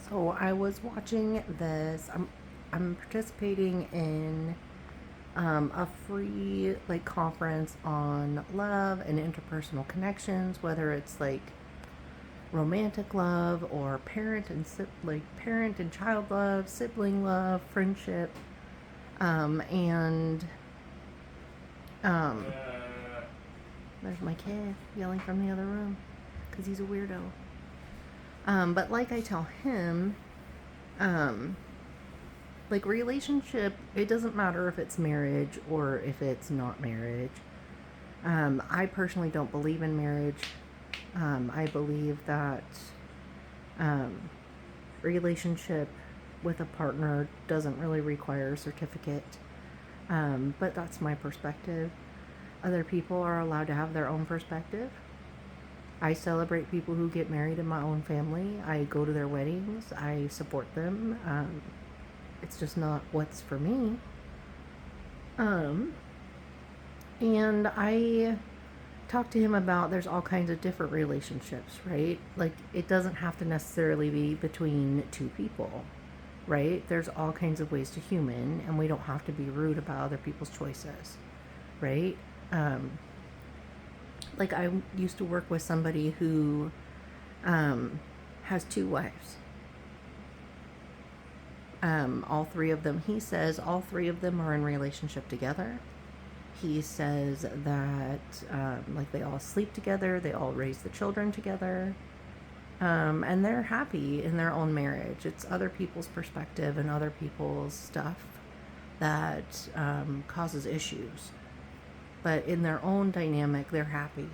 So I was watching this. I'm participating in a free like conference on love and interpersonal connections, whether it's like romantic love or parent and child love, sibling love, friendship, and um, there's my kid yelling from the other room because he's a weirdo. But like I tell him, um, like relationship, it doesn't matter if it's marriage or if it's not marriage. I personally don't believe in marriage. I believe that um, relationship with a partner doesn't really require a certificate. But that's my perspective. Other people are allowed to have their own perspective. I celebrate people who get married in my own family. I go to their weddings. I support them. It's just not what's for me. Um, and I talked to him about there's all kinds of different relationships, right? Like it doesn't have to necessarily be between two people, right? There's all kinds of ways to human, and we don't have to be rude about other people's choices, right? Um, like I used to work with somebody who has two wives. All three of them, he says, all three of them are in relationship together. He says that like they all sleep together, they all raise the children together, and they're happy in their own marriage. It's other people's perspective and other people's stuff that causes issues, but in their own dynamic, they're happy.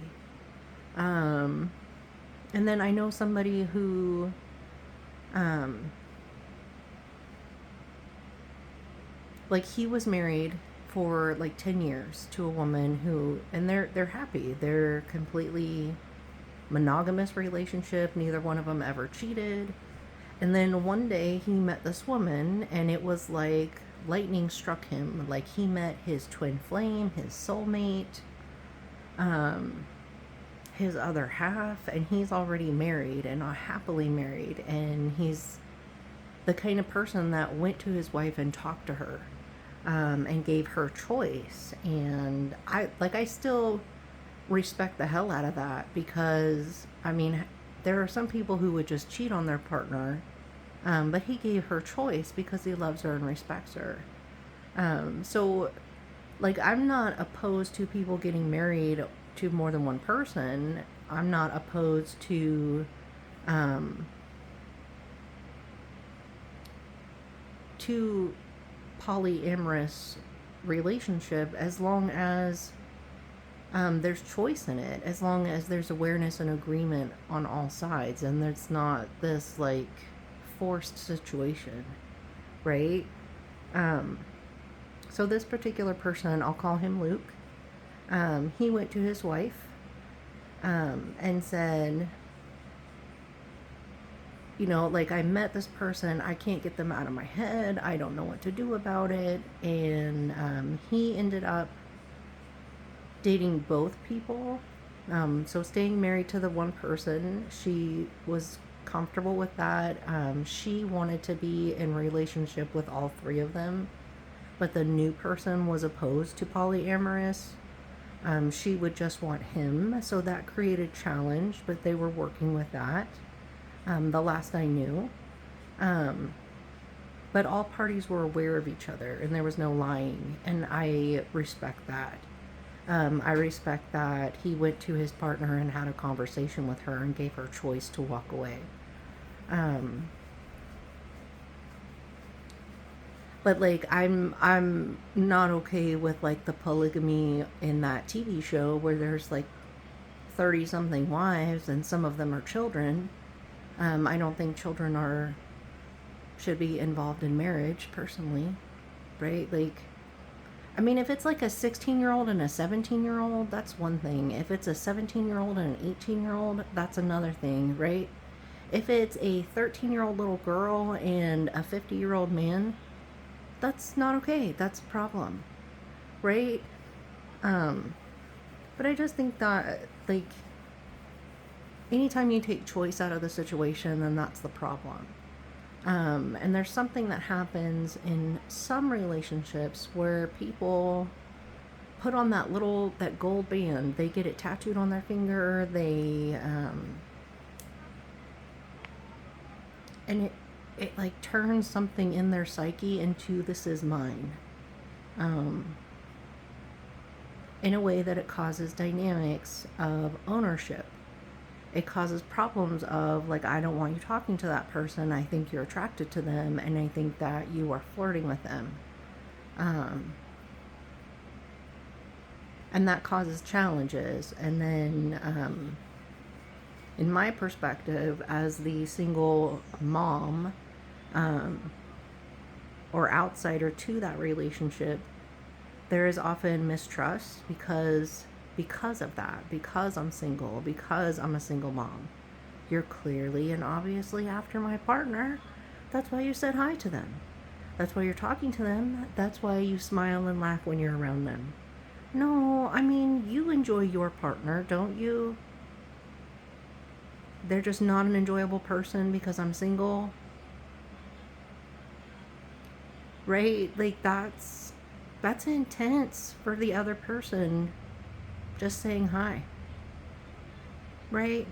Um, and then I know somebody who um, like he was married for like 10 years to a woman who, and they're happy. They're completely monogamous relationship. Neither one of them ever cheated. And then one day he met this woman, and it was like lightning struck him. Like he met his twin flame, his soulmate, um, his other half, and he's already married and happily married. And he's the kind of person that went to his wife and talked to her, and gave her choice. And I still respect the hell out of that, because I mean, there are some people who would just cheat on their partner, but he gave her choice because he loves her and respects her. So like I'm not opposed to people getting married to more than one person. I'm not opposed um, to polyamorous relationship, as long as there's choice in it, as long as there's awareness and agreement on all sides, and it's not this like forced situation, right? Um, so this particular person, I'll call him Luke. He went to his wife and said, you know, like I met this person, I can't get them out of my head, I don't know what to do about it. And he ended up dating both people. So staying married to the one person, she was comfortable with that. She wanted to be in relationship with all three of them, but the new person was opposed to polyamorous. She would just want him, so that created challenge, but they were working with that. The last I knew. Um, but all parties were aware of each other, and there was no lying, and I respect that. I respect that he went to his partner and had a conversation with her and gave her choice to walk away. Um, but like I'm not okay with like the polygamy in that TV show where there's like 30 something wives and some of them are children. I don't think children are should be involved in marriage personally, right? Like I mean, if it's like a 16-year-old and a 17-year-old, that's one thing. If it's a 17-year-old and an 18-year-old, that's another thing, right? If it's a 13-year-old little girl and a 50-year-old man, that's not okay. That's a problem, right? Um, but I just think that, like, anytime you take choice out of the situation, then that's the problem. And there's something that happens in some relationships where people put on that gold band. They get it tattooed on their finger. And it like turns something in their psyche into this is mine. In a way that it causes dynamics of ownership. It causes problems of like, I don't want you talking to that person. I think you're attracted to them, and I think that you are flirting with them. And that causes challenges. And then, in my perspective, as the single mom, or outsider to that relationship, there is often mistrust because of that, because I'm single, because I'm a single mom. You're clearly and obviously after my partner. That's why you said hi to them. That's why you're talking to them. That's why you smile and laugh when you're around them. No, I mean, you enjoy your partner, don't you? They're just not an enjoyable person because I'm single. Right? Like, that's intense for the other person just saying hi. Right?